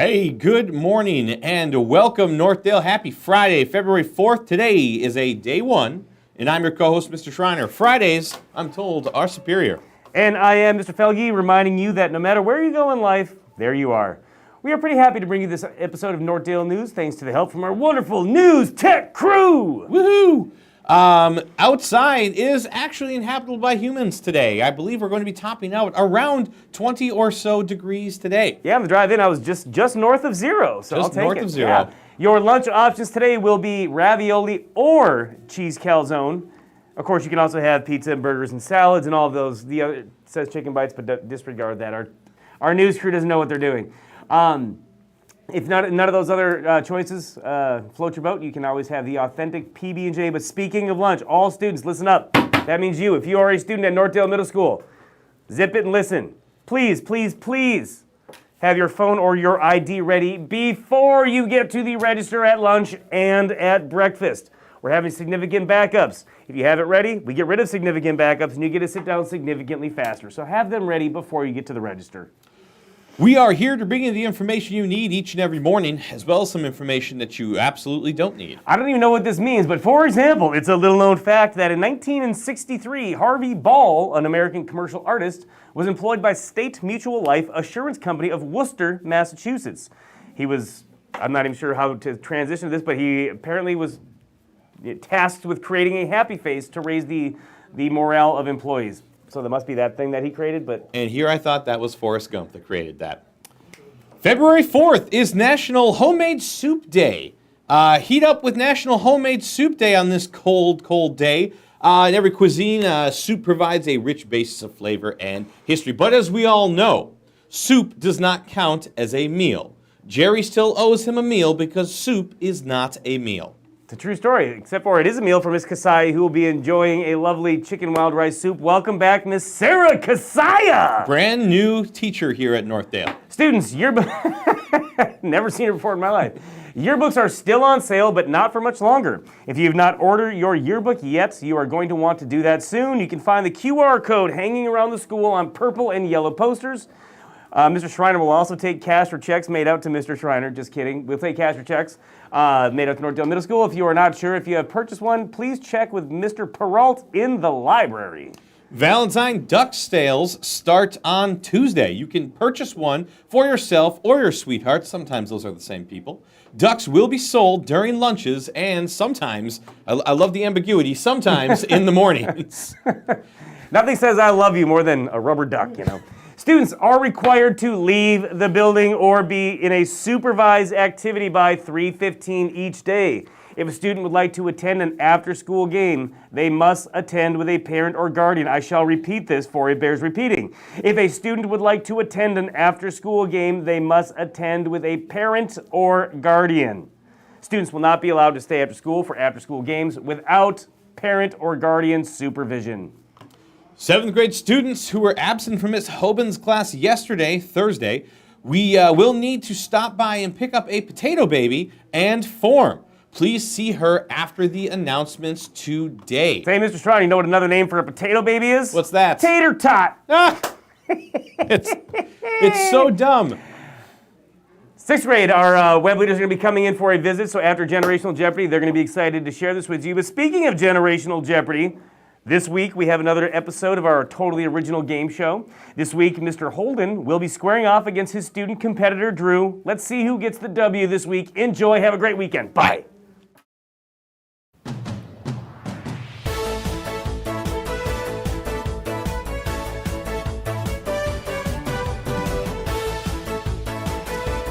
Hey, good morning and welcome, Northdale. Happy Friday, February 4th. Today is a day one, and I'm your co-host, Mr. Schreiner. Fridays, I'm told, are superior. And I am Mr. Felge, reminding you that no matter where you go in life, there you are. We are pretty happy to bring you this episode of Northdale News, thanks to the help from our wonderful news tech crew. Woohoo! Outside is actually inhabitable by humans today. I believe we're going to be topping out around 20 or so degrees today. Yeah, on the drive in, I was just north of zero, so I'll take it. Just north of zero. Yeah. Your lunch options today will be ravioli or cheese calzone. Of course, you can also have pizza and burgers and salads and all of those. The other, it says chicken bites, but disregard that. Our news crew doesn't know what they're doing. If none of those other choices float your boat, you can always have the authentic PB&J. But speaking of lunch, all students, listen up. That means you. If you are a student at Northdale Middle School, zip it and listen. Please, please, please have your phone or your ID ready before you get to the register at lunch and at breakfast. We're having significant backups. If you have it ready, we get rid of significant backups and you get to sit down significantly faster. So have them ready before you get to the register. We are here to bring you the information you need each and every morning, as well as some information that you absolutely don't need. I don't even know what this means, but for example, it's a little known fact that in 1963, Harvey Ball, an American commercial artist, was employed by State Mutual Life Assurance Company of Worcester, Massachusetts. He was, I'm not even sure how to transition to this, but he apparently was tasked with creating a happy face to raise the morale of employees. So there must be that thing that he created, but... And here I thought that was Forrest Gump that created that. February 4th is National Homemade Soup Day. Heat up with National Homemade Soup Day on this cold, cold day. In every cuisine, soup provides a rich basis of flavor and history. But as we all know, soup does not count as a meal. Jerry still owes him a meal because soup is not a meal. It's a true story, except for it is a meal for Miss Kasaya, who will be enjoying a lovely chicken wild rice soup. Welcome back, Miss Sarah Kasaya! Brand new teacher here at Northdale. Students, never seen her before in my life. Yearbooks are still on sale, but not for much longer. If you have not ordered your yearbook yet, you are going to want to do that soon. You can find the QR code hanging around the school on purple and yellow posters. Mr. Schreiner will also take cash or checks made out to Mr. Schreiner. Just kidding. We'll take cash or checks made out to Northdale Middle School. If you are not sure if you have purchased one, please check with Mr. Peralt in the library. Valentine duck sales start on Tuesday. You can purchase one for yourself or your sweetheart. Sometimes those are the same people. Ducks will be sold during lunches and sometimes, I love the ambiguity, sometimes in the mornings. Nothing says I love you more than a rubber duck, you know. Students are required to leave the building or be in a supervised activity by 3:15 each day. If a student would like to attend an after-school game, they must attend with a parent or guardian. I shall repeat this, for it bears repeating. If a student would like to attend an after-school game, they must attend with a parent or guardian. Students will not be allowed to stay after school for after-school games without parent or guardian supervision. 7th grade students who were absent from Miss Hoban's class yesterday, Thursday, we will need to stop by and pick up a potato baby and form. Please see her after the announcements today. Say, Mr. Stroud, you know what another name for a potato baby is? What's that? Tater tot. Ah! It's so dumb. 6th grade, our web leaders are going to be coming in for a visit, so after Generational Jeopardy, they're going to be excited to share this with you. But speaking of Generational Jeopardy, this week, we have another episode of our totally original game show. This week, Mr. Holden will be squaring off against his student competitor, Drew. Let's see who gets the W this week. Enjoy. Have a great weekend. Bye.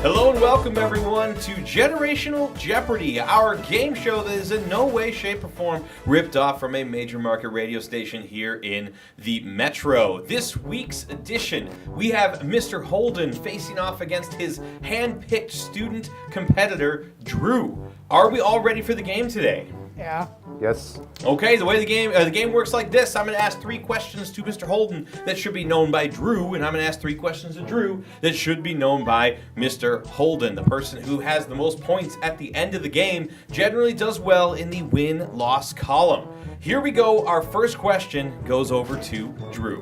Hello and welcome everyone to Generational Jeopardy, our game show that is in no way, shape, or form ripped off from a major market radio station here in the Metro. This week's edition, we have Mr. Holden facing off against his hand-picked student competitor, Drew. Are we all ready for the game today? Yeah. Yes. Okay, the way the game works like this. I'm going to ask 3 questions to Mr. Holden that should be known by Drew, and I'm going to ask 3 questions to Drew that should be known by Mr. Holden. The person who has the most points at the end of the game generally does well in the win-loss column. Here we go. Our first question goes over to Drew.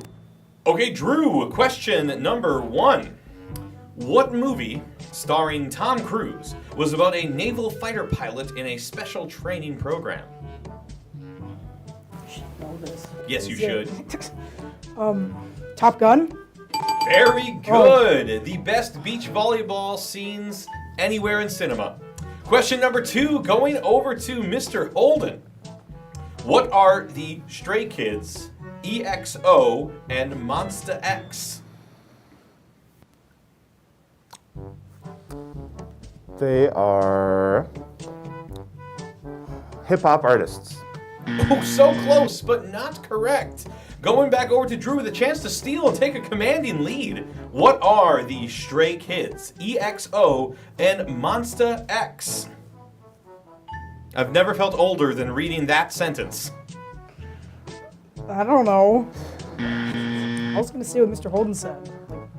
Okay, Drew, question number 1. What movie, starring Tom Cruise, was about a naval fighter pilot in a special training program? I should know this. Yes, you Is it- should. Top Gun? Very good. The best beach volleyball scenes anywhere in cinema. Question number 2, going over to Mr. Holden. What are the Stray Kids, EXO, and Monsta X? They are hip-hop artists. Oh, so close, but not correct. Going back over to Drew with a chance to steal and take a commanding lead. What are the Stray Kids, EXO, and Monsta X? I've never felt older than reading that sentence. I don't know. I was gonna say what Mr. Holden said.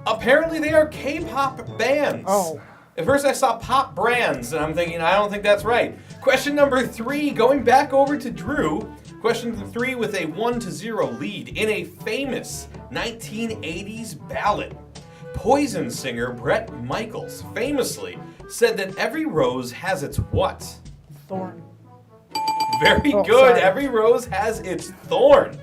Apparently they are K-pop bands. Oh. At first I saw pop brands, and I'm thinking, I don't think that's right. Question number 3, going back over to Drew. Question 3 with a 1-0 lead. In a famous 1980s ballad, Poison singer Bret Michaels famously said that every rose has its what? Thorn. Very Oh, good. sorry. Every rose has its thorn.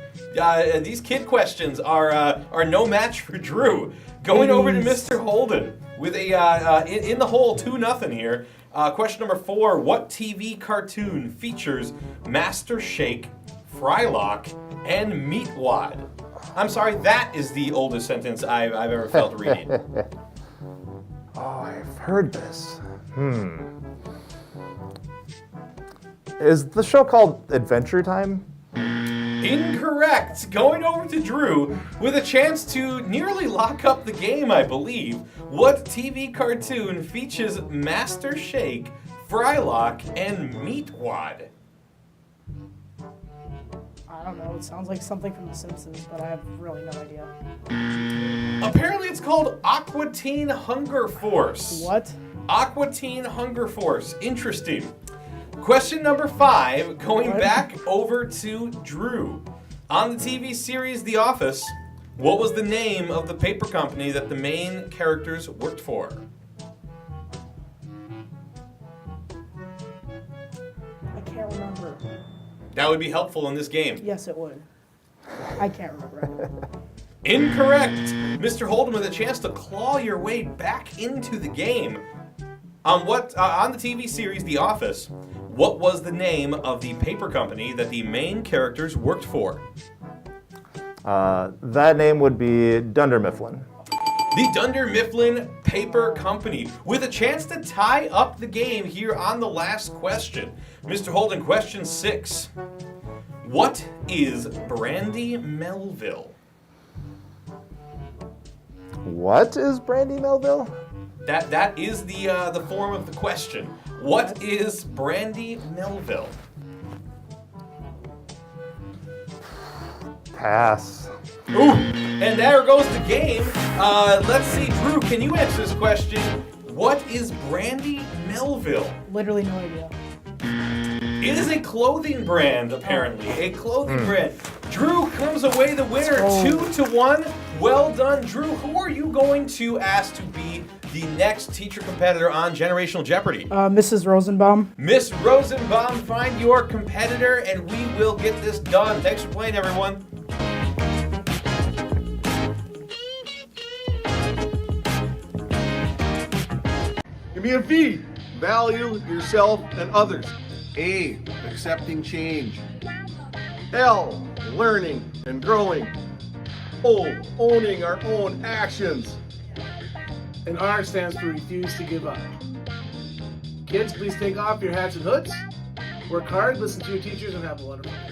These kid questions are no match for Drew. Going over to Jeez. Mr. Holden with a in the hole 2-0 here. Question number 4: what TV cartoon features Master Shake, Frylock, and Meatwad? I'm sorry, that is the oldest sentence I've ever felt reading. Oh, I've heard this. Is the show called Adventure Time? Incorrect. Going over to Drew with a chance to nearly lock up the game, I believe. What TV cartoon features Master Shake, Frylock, and Meatwad? I don't know. It sounds like something from The Simpsons, but I have really no idea. Apparently it's called Aqua Teen Hunger Force. What? Aqua Teen Hunger Force. Interesting. Question number 5, going What? back over to Drew. On the TV series The Office, what was the name of the paper company that the main characters worked for? I can't remember. That would be helpful in this game. Yes, it would. I can't remember. Incorrect. Mr. Holden with a chance to claw your way back into the game. On the TV series The Office, what was the name of the paper company that the main characters worked for? That name would be Dunder Mifflin. The Dunder Mifflin Paper Company, with a chance to tie up the game here on the last question. Mr. Holden, question 6. What is Brandy Melville? What is Brandy Melville? That is the form of the question. What is Brandy Melville? Pass. Ooh, and there goes the game. Let's see, Drew, can you answer this question? What is Brandy Melville? Literally no idea. It is a clothing brand, apparently. A clothing brand. Drew comes away the winner, Oh. 2-1. Well done, Drew. Who are you going to ask to be the next teacher competitor on Generational Jeopardy? Mrs. Rosenbaum. Miss Rosenbaum, find your competitor, and we will get this done. Thanks for playing, everyone. Give me a V. Value yourself and others. A. Accepting change. L. Learning and growing. O. Owning our own actions. And R stands for refuse to give up. Kids, please take off your hats and hoods. Work hard, listen to your teachers, and have a wonderful day.